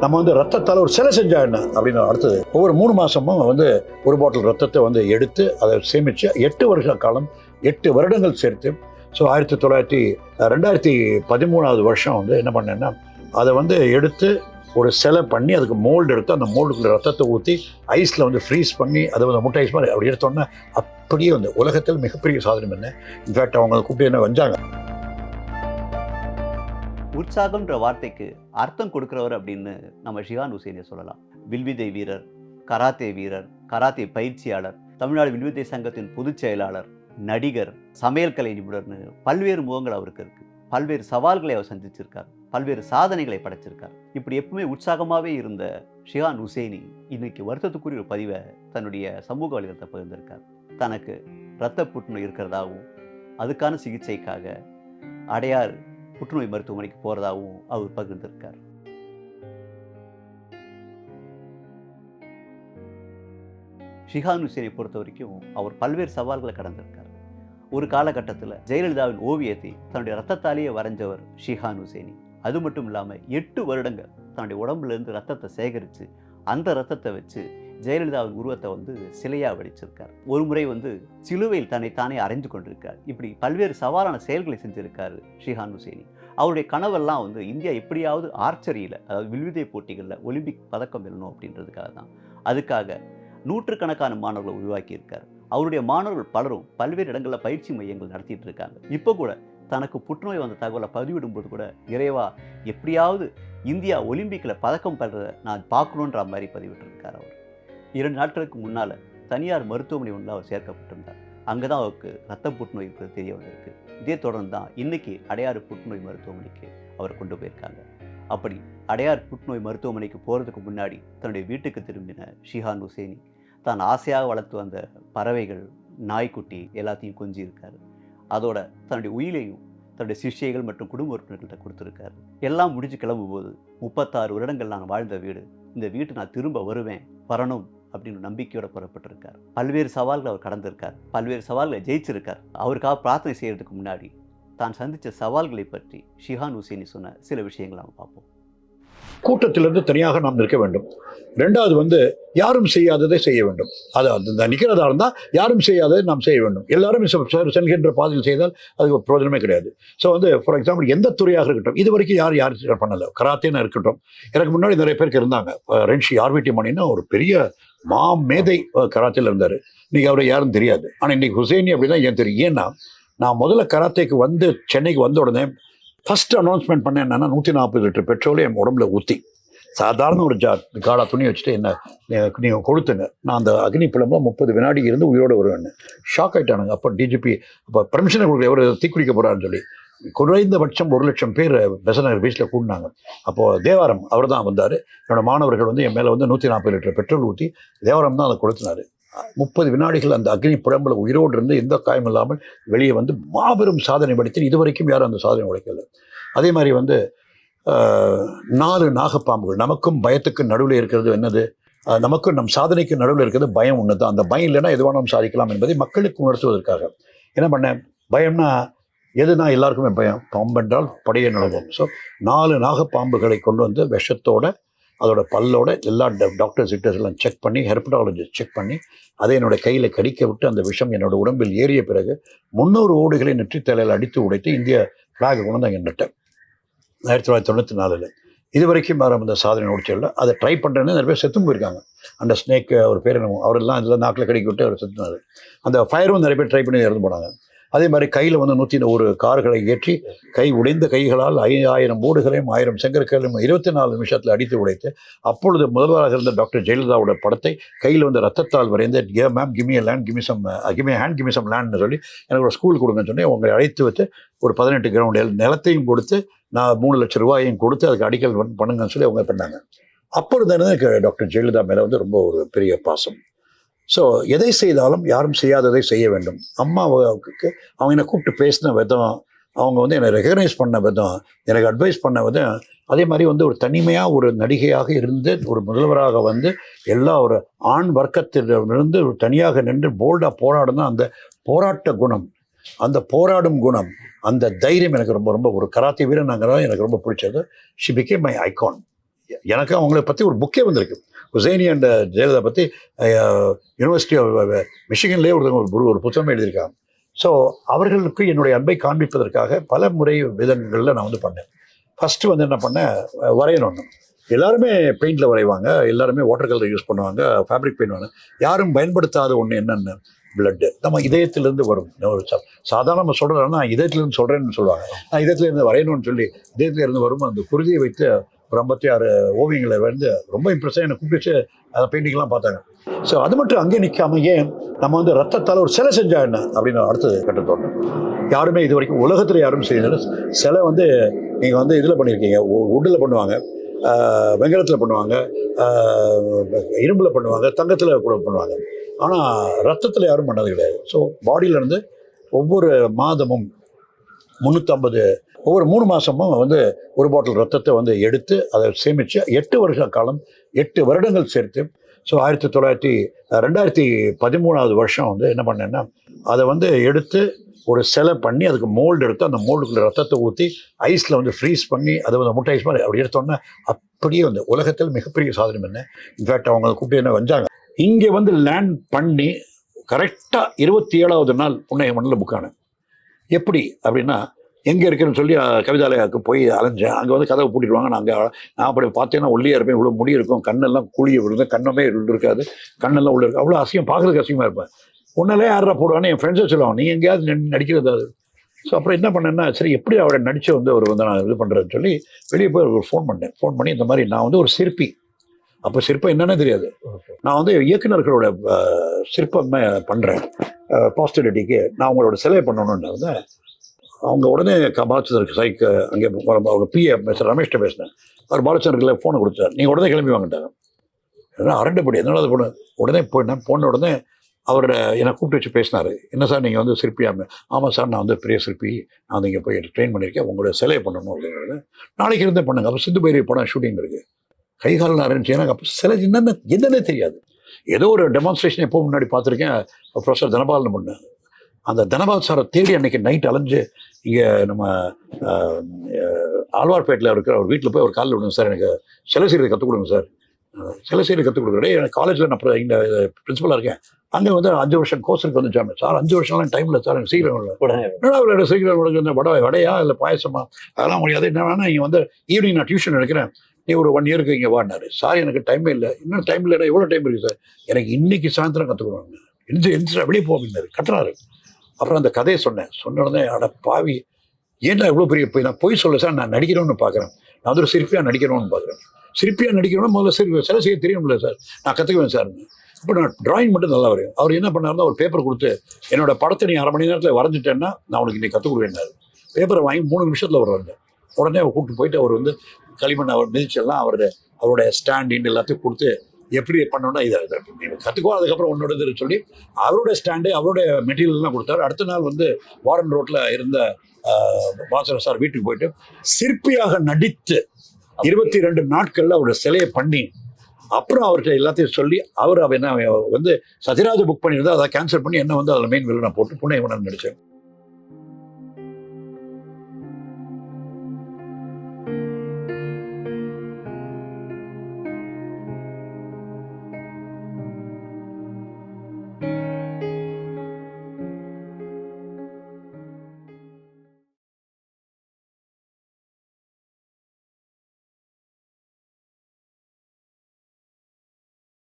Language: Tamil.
நம்ம வந்து ரத்தத்தால் ஒரு சிலை செஞ்சா என்ன அப்படின்னு அடுத்தது ஒவ்வொரு 3 மாதமும் வந்து ஒரு பாட்டில் ரத்தத்தை வந்து எடுத்து அதை சேமித்து 8 வருஷ காலம் 8 வருடங்கள் சேர்த்து. ஸோ 2013 வருஷம் வந்து என்ன பண்ணேன்னா அதை வந்து எடுத்து ஒரு சிலை பண்ணி அதுக்கு மோல்டு எடுத்து அந்த மோல்டுக்குள்ள ரத்தத்தை ஊற்றி ஐஸில் வந்து ஃப்ரீஸ் பண்ணி அதை வந்து முட்டை ஐஸ் மாதிரி அப்படி எடுத்தோன்னா அப்படியே வந்து உலகத்தில் மிகப்பெரிய சாதனை பண்ண. இன்ஃபேக்ட் அவங்க கூப்பிட்டு என்ன வந்தாங்க. உற்சாகம்ன்ற வார்த்தைக்கு அர்த்தம் கொடுக்குறவர் அப்படின்னு நம்ம ஷிஹான் ஹுசைனை சொல்லலாம். வில்வித்தை வீரர், கராத்தே வீரர், கராத்தே பயிற்சியாளர், தமிழ்நாடு வில்வித்தை சங்கத்தின் பொதுச் செயலாளர், நடிகர், சமையல் கலை நிபுணர்னு பல்வேறு முகங்கள் அவருக்கு இருக்குது. பல்வேறு சவால்களை அவர் சந்திச்சிருக்கார், பல்வேறு சாதனைகளை படைச்சிருக்கார். இப்படி எப்பவுமே உற்சாகமாகவே இருந்த ஷிஹான் ஹுசைனி இன்னைக்கு வருத்தத்துக்குரிய ஒரு பதிவை தன்னுடைய சமூக வலைதளத்தை பகிர்ந்திருக்கார். தனக்கு இரத்த புற்றுநோய் இருக்கிறதாகவும் அதுக்கான சிகிச்சைக்காக அடையார் புற்றுநோய் மருத்துவமனைக்கு போகிறதாகவும் அவர் பகிர்ந்திருக்கார். ஷிஹான் ஹுசைனை பொறுத்த வரைக்கும் அவர் பல்வேறு சவால்களை கடந்திருக்கார். ஒரு காலகட்டத்தில் ஜெயலலிதாவின் ஓவியத்தை தன்னுடைய ரத்தத்தாலேயே வரைஞ்சவர் ஷிஹான் ஹுசைனி. அது மட்டும் இல்லாமல் 8 வருடங்கள் தன்னுடைய உடம்புலேருந்து ரத்தத்தை சேகரித்து அந்த ரத்தத்தை வச்சு ஜெயலலிதாவின் உருவத்தை வந்து சிலையாக வடிச்சிருக்கார். ஒரு முறை வந்து சிலுவையில் தன்னைத்தானே அரைந்து கொண்டிருக்கார். இப்படி பல்வேறு சவாலான செயல்களை செஞ்சிருக்காரு ஷிஹான் ஹுசைனி. அவருடைய கனவெல்லாம் வந்து இந்தியா எப்படியாவது ஆர்ச்சரியில், அதாவது வில்வித்தை போட்டிகளில் ஒலிம்பிக் பதக்கம் வெல்லணும் அப்படின்றதுக்காக தான். அதுக்காக நூற்றுக்கணக்கான மாணவர்களை உருவாக்கியிருக்கார். அவருடைய மாணவர்கள் பலரும் பல்வேறு இடங்களில் பயிற்சி மையங்கள் நடத்திட்டு இருக்காங்க. இப்போ கூட தனக்கு புற்றுநோய் வந்த தகவலை பதிவிடும்போது கூட, இறைவா எப்படியாவது இந்தியா ஒலிம்பிக்கில் பதக்கம் பெறதை நான் பார்க்கணுன்ற மாதிரி பதிவிட்டிருக்கார். அவர் 2 நாட்களுக்கு முன்னால் தனியார் மருத்துவமனை ஒன்றில் அவர் சேர்க்கப்பட்டிருந்தார். அங்கே தான் அவருக்கு ரத்த புற்றுநோய் இருக்கிறது தெரிய வந்திருக்கு. இதே தொடர்ந்து தான் இன்றைக்கி அடையாறு புற்றுநோய் மருத்துவமனைக்கு அவர் கொண்டு போயிருக்காங்க. அப்படி அடையார் புற்றுநோய் மருத்துவமனைக்கு போகிறதுக்கு முன்னாடி தன்னுடைய வீட்டுக்கு திரும்பின ஷிஹான் ஹுசைனி தான் ஆசையாக வளர்த்து வந்த பறவைகள், நாய்க்குட்டி எல்லாத்தையும் கொஞ்சி இருக்காரு. அதோட தன்னுடைய உயிரையும் தன்னுடைய சிஷ்யைகள் மற்றும் குடும்ப உறுப்பினர்கள்ட்ட கொடுத்துருக்காரு. எல்லாம் முடிஞ்சு கிளம்பும்போது 36 வருடங்கள் நான் வாழ்ந்த வீடு, இந்த வீட்டு நான் திரும்ப வரணும் அப்படின்னு நம்பிக்கையோட புறப்பட்டிருக்கார். பல்வேறு சவால்களை அவர் கடந்திருக்கார், பல்வேறு சவால்களை ஜெயிச்சிருக்கார். அவருக்காக பிரார்த்தனை செய்கிறதுக்கு முன்னாடி தான் சந்தித்த சவால்களை பற்றி ஷிஹான் ஹுசைனி சொன்ன சில விஷயங்களை நம்ம பார்ப்போம். கூட்டத்திலிருந்து தனியாக நாம் நிற்க வேண்டும். 2வது வந்து யாரும் செய்யாததை செய்ய வேண்டும். அது அந்த நிற்கிறதா இருந்தால் யாரும் செய்யாததை நாம் செய்ய வேண்டும். எல்லாரும் செல்கின்ற பாதையில் செய்தால் அதுக்கு பிரயோஜனமே கிடையாது. ஸோ வந்து ஃபார் எக்ஸாம்பிள் எந்த துறையாக இருக்கட்டும், இது வரைக்கும் யார் பண்ணலை. கராத்தேன்னு இருக்கட்டும், எனக்கு முன்னாடி நிறைய பேருக்கு இருந்தாங்க. ரென்ஷி ஆர்விடி மணின்னு ஒரு பெரிய மேதை கராத்தேல இருந்தார். இன்றைக்கி அவரை யாரும் தெரியாது. ஆனால் இன்றைக்கி ஹுசைனி அப்படி தான் ஏன் தெரியும். ஏன்னா நான் முதல்ல கராத்தேக்கு வந்து சென்னைக்கு வந்த உடனே ஃபஸ்ட்டு அனௌன்ஸ்மெண்ட் பண்ண என்னென்னா 140 லிட்டர் பெட்ரோலை என் உடம்புல ஊற்றி சாதாரண ஒரு காடா துணி வச்சுட்டு என்ன நீங்கள் கொளுத்துங்க, நான் அந்த அக்னி பிளம்புல 30 வினாடி இருந்து உயிரோடு வருவேன்னு. ஷாக் ஆகிட்டானுங்க. அப்போ டிஜிபி அப்போ பர்மிஷனை கொடுக்க எவர் தீக்குளிக்க போகிறான்னு சொல்லி குறைந்தபட்சம் 1 லட்சம் பேர் பெசநகர் பீச்சில் கூடினாங்க. அப்போது தேவாரம் அவர் தான் வந்தார். என்னோடய மாணவர்கள் வந்து என் மேலே வந்து 140 லிட்டர் பெட்ரோல் ஊற்றி தேவாரம் தான் அதை கொளுத்தினார். 30 வினாடிகள் அந்த அக்னி புலம்பில் உயிரோடு இருந்து எந்த காயம் இல்லாமல் வெளியே வந்து மாபெரும் சாதனை படைத்து இது வரைக்கும் யாரும் அந்த சாதனை உடைக்கல. அதே மாதிரி வந்து 4 நாகப்பாம்புகள். நமக்கும் பயத்துக்கு நடுவில் இருக்கிறது என்னது? நமக்கும் நம் சாதனைக்கு நடுவில் இருக்கிறது பயம் ஒன்று தான். அந்த பயம் இல்லைன்னா எதுவாக நாம் சாதிக்கலாம் என்பதை மக்களுக்கு உணர்த்துவதற்காக என்ன பண்ணேன். பயம்னா எதுனா எல்லாருக்குமே பயம். பாம்பென்றால் படைய நடக்கும். ஸோ 4 நாகப்பாம்புகளை கொண்டு வந்து விஷத்தோட அதோட பல்லோட எல்லா டாக்டர்ஸ் எல்லாம் செக் பண்ணி, ஹெர்படாலஜிஸ்ட் செக் பண்ணி அதை என்னோட கையில் கடிக்க விட்டு அந்த விஷம் என்னோட உடம்பில் ஏறிய பிறகு 300 ஓடுகளை நெற்றித்தலையில் அடித்து உடைத்து இந்திய ஃப்ளாகை கொண்டு வந்து அங்கே நட்டேன் 1994. இது வரைக்கும் வேறு அந்த சாதனை முடிச்சதில்லை. அதை ட்ரை பண்ணுறேன்னு நிறைய பேர் செத்தும் போயிருக்காங்க. அந்த ஸ்னேக் அவர் பேர் என்ன, அவரெல்லாம் இதில் நாக்கில் கடிக்க விட்டு அவர் செத்துனார். அந்த ஃபயரும் நிறைய பேர் ட்ரை பண்ணி இறந்து போனாங்க. அதே மாதிரி கையில் வந்து 101 கார்களை ஏற்றி கை உடைந்த கைகளால் 5000 ஓடுகளையும் 1000 செங்கற்களையும் 24 நிமிஷத்தில் அடித்து உடைத்து அப்பொழுது முதல்வராக இருந்த டாக்டர் ஜெயலலிதாவோட படத்தை கையில் வந்து ரத்தத்தால் வரைந்து மேம் கிமி லேண்ட் கிமிசம் லேண்ட்னு சொல்லி எனக்கு ஒரு ஸ்கூல் கொடுங்கன்னு சொன்னி உங்களை அழைத்து வச்சு ஒரு 18 கிரவுண்ட் நிலத்தையும் கொடுத்து நான் 3 லட்சம் ரூபாயையும் கொடுத்து அதுக்கு அடிக்கல் பண்ணுங்கன்னு சொல்லி அவங்க பண்ணாங்க. அப்பொழுது எனக்கு டாக்டர் ஜெயலலிதா மேலே வந்து ரொம்ப ஒரு பெரிய பாசம். ஸோ எதை செய்தாலும் யாரும் செய்யாததை செய்ய வேண்டும். அம்மாவுக்கு அவங்க என்னை கூப்பிட்டு பேசின விதம், அவங்க வந்து என்னை ரெகக்னைஸ் பண்ண விதம், எனக்கு அட்வைஸ் பண்ண விதம், அதே மாதிரி வந்து ஒரு தனிமையாக ஒரு நடிகையாக இருந்து ஒரு முதல்வராக வந்து எல்லா ஒரு ஆண் வர்க்கத்திலிருந்து ஒரு தனியாக நின்று போல்டாக போராடுனா அந்த போராட்ட குணம், அந்த போராடும் குணம், அந்த தைரியம் எனக்கு ரொம்ப ரொம்ப ஒரு கராத்தே வீரன் நாங்கள் எனக்கு ரொம்ப பிடிச்சது. She became my icon. எனக்கு அவங்கள பற்றி ஒரு புக்கே வந்திருக்கு. ஹுசைனி அண்ட் ஜெயலலிதா பற்றி யூனிவர்சிட்டி ஆஃப் மிஷிகன்லேயே ஒரு புத்தகம் எழுதியிருக்காங்க. ஸோ அவர்களுக்கு என்னுடைய அன்பை காண்பிப்பதற்காக பல முறை விதங்களில் நான் வந்து பண்ணேன். ஃபஸ்ட்டு வந்து என்ன பண்ணேன், வரையணும். எல்லாருமே பெயிண்டில் வரைவாங்க, எல்லாருமே வாட்டர் கலர் யூஸ் பண்ணுவாங்க, ஃபேப்ரிக் பெயிண்ட் வாங்க. யாரும் பயன்படுத்தாத ஒன்று என்னென்ன, பிளட்டு நம்ம இதயத்திலேருந்து வரும். ஒரு சாதாரண நம்ம சொல்கிறோம்னா இதயத்திலேருந்து சொல்கிறேன்னு சொல்லுவாங்க. நான் இதயத்திலேருந்து வரையணும்னு சொல்லி இதயத்திலேருந்து வரும். அந்த குருதியை வைத்து ஒரு 56 ஓவியங்களை வந்து ரொம்ப இம்ப்ரெஸ்ஸாக என்னை கூப்பிட்டு அந்த பெயிண்டிங்லாம் பார்த்தாங்க. ஸோ அது மட்டும் அங்கே நிற்காம ஏன் நம்ம வந்து ரத்தத்தால் ஒரு சிலை செஞ்சா என்ன அப்படின்னு அடுத்தது கட்டத்தோணும். யாருமே இது வரைக்கும் உலகத்தில் யாரும் செய்யல. சிலை வந்து நீங்கள் வந்து இதில் பண்ணியிருக்கீங்க, உட்டில் பண்ணுவாங்க, வெங்கலத்தில் பண்ணுவாங்க, இரும்பில் பண்ணுவாங்க, தங்கத்தில் கூட பண்ணுவாங்க. ஆனால் ரத்தத்தில் யாரும் பண்ணது கிடையாது. ஸோ பாடியிலேருந்து ஒவ்வொரு மாதமும் 350 ஒவ்வொரு 3 மாதமும் வந்து ஒரு பாட்டில் ரத்தத்தை வந்து எடுத்து அதை சேமித்து 8 வருஷ காலம் 8 வருடங்கள் சேர்த்து. ஸோ 2013 வருஷம் வந்து என்ன பண்ணேன்னா அதை வந்து எடுத்து ஒரு சிலை பண்ணி அதுக்கு மோல்டு எடுத்து அந்த மோல்டுக்குள்ள ரத்தத்தை ஊற்றி ஐஸில் வந்து ஃப்ரீஸ் பண்ணி அதை வந்து முட்டை ஐஸ் மாதிரி அப்படி எடுத்தோன்னே அப்படியே வந்து உலகத்தில் மிகப்பெரிய சாதனை பண்ணேன். இன்ஃபேக்ட் அவங்க கூப்பிட்டு என்ன வந்தாங்க, இங்கே வந்து லேண்ட் பண்ணி கரெக்டாக 27வது நாள் புண்ணிய மண்ணில் புக்கானேன். எப்படி அப்படின்னா எங்கே இருக்குன்னு சொல்லி கவிதாலயாவுக்கு போய் அலைஞ்சேன். அங்கே வந்து கதவை பூட்டிடுவாங்க. நான் அப்படி பார்த்தீங்கன்னா ஒல்லியாக இருப்பேன், இவ்வளோ முடி இருக்கும், கண்ணெல்லாம் குழிய விழுந்து, கண்ணமே இருக்காது, கண்ணெல்லாம் உள்ள இருக்கு, அவ்வளோ அசிங்கம், பார்க்குறதுக்கு அசிங்கமாக இருப்பேன். உன்னாலே யாரா போடுவான்னு என் ஃப்ரெண்ட்ஸை சொல்லுவாங்க, நீ எங்கேயாவது நடிக்கிறது அது. ஸோ அப்புறம் என்ன பண்ணேன்னா சரி எப்படி அவரை நடித்து வந்து அவர் வந்து நான் இது பண்ணுறேன்னு சொல்லி வெளியே போய் ஒரு ஃபோன் பண்ணி இந்த மாதிரி நான் வந்து ஒரு சிற்பி. அப்போ சிற்பம் என்னன்னே தெரியாது. நான் வந்து இயக்குநர்களோட சிற்பமே பண்ணுறேன் பாஸ்டரிட்டிக்கு, நான் அவங்களோட சிலை பண்ணணுன்னு வந்து அவங்க உடனே பாலச்சந்தருக்கு சைக்கு அங்கே அவங்க பிஏ மிஸ்டர் ரமேஷ்ட பேசினேன். அவர் பாலச்சந்தருக்கு ஃபோனை கொடுத்தார், நீங்கள் உடனே கிளம்பி வாங்கிட்டாங்க. ஏன்னா அரண்டபடி எதனால பொண்ணு உடனே போயிட்டேன். போன உடனே அவர் என்னை கூப்பிட்டு வச்சு பேசினார். என்ன சார் நீங்கள் வந்து சிற்பியாமல்? ஆமாம் சார், நான் வந்து பெரிய சிற்பி, நான் வந்து இங்கே போய் ட்ரெயின் பண்ணியிருக்கேன், உங்களோட சிலையை பண்ணணும் அப்படிங்கிறது. நாளைக்கு இருந்தே பண்ணுங்க. அப்போ சிந்து பைரவி படம் ஷூட்டிங் இருக்குது, கைகால் ஆரம்பிச்சு. எனக்கு அப்போ சிலை என்னன்னே தெரியாது. ஏதோ ஒரு டெமான்ஸ்ட்ரேஷன் எப்போ முன்னாடி பார்த்துருக்கேன், ப்ரொஃபஸர் தனபால்னு பண்ணேன். அந்த தனபால் சாரை தேடி அன்றைக்கி நைட் அலைஞ்சு இங்கே நம்ம ஆழ்வார்பேட்டில் இருக்கிற ஒரு வீட்டில் போய் ஒரு காலில் விடுங்க சார், எனக்கு சிலை செய்கிறது கற்றுக் கொடுங்க சார், சிலை செய்கிறது கற்றுக் கொடுக்குறேன். எனக்கு காலேஜில் நான் இங்கே பிரின்சிபலாக இருக்கேன், அங்கே வந்து 5 வருஷம் கோர்ஸுக்கு வந்துச்சாமே சார், 5 வருஷம்லாம் டைமில் சார், எனக்கு சீக்கிரம் என்னடா சீக்கிரம் உனக்கு வடையா இல்லை பாயசமா அதெல்லாம் முடியாது, என்ன வேணா இங்கே வந்து ஈவினிங் நான் டியூஷன் எடுக்கிறேன், நீ ஒரு 1 இயருக்கு இங்கே வாடினாரு. சார் எனக்கு டைமே இல்லை. இன்னும் டைம் இல்லைடா, எவ்வளோ டைம் இருக்குது சார், எனக்கு இன்னைக்கு சாயந்தரம் கற்றுக்கணும், எந்த வெளியே போகிறாரு கட்டுறாரு. அப்புறம் அந்த கதையை சொன்ன உடனே அட பாவி, ஏன்டா இவ்வளோ பெரிய போய் நான் போய் சொல்ல சார், நான் நடிக்கிறோன்னு பார்க்குறேன், நான் வந்து ஒரு சிற்பியாக நடிக்கணும்னு பார்க்குறேன். சிற்பியாக நடிக்கணும்னா முதல்ல சிலை செய்ய தெரியும்ல சார், நான் கற்றுக்குவேன் சார். இப்போ நான் டிராயிங் மட்டும் நல்லா வரையும். அவர் என்ன பண்ணாருன்னா ஒரு பேப்பர் கொடுத்து என்னோட படத்தை நீ 1/2 மணி நேரத்தில் வரைஞ்சிட்டேன்னா நான் உனக்கு இன்னைக்கு கற்றுக் கொடுவேன்னாரு. பேப்பரை வாங்கி 3 நிமிஷத்தில் அவர் வரைஞ்சார். உடனே அவர் கூப்பிட்டு போயிட்டு அவர் வந்து களிமண் அவர் மிதிச்செல்லாம் அவருடைய ஸ்டாண்ட் எல்லாத்தையும் கொடுத்து எப்படி பண்ணோன்னா இதை கற்றுக்கோ, அதுக்கப்புறம் உன்னோட சொல்லி அவருடைய ஸ்டாண்டு அவருடைய மெட்டீரியல்லாம் கொடுத்தாரு. அடுத்த நாள் வந்து வாரன் ரோட்டில் இருந்த பாஸ்கர் சார் வீட்டுக்கு போயிட்டு சிற்பியாக நடித்து 22 நாட்களில் அவருடைய சிலையை பண்ணி அப்புறம் அவர்கிட்ட எல்லாத்தையும் சொல்லி அவர் என்ன வந்து சத்யராஜ் புக் பண்ணியிருந்தா அதை கேன்சல் பண்ணி என்ன வந்து அதில் மெயின் வில்லனை போட்டு புனே நடித்தேன்.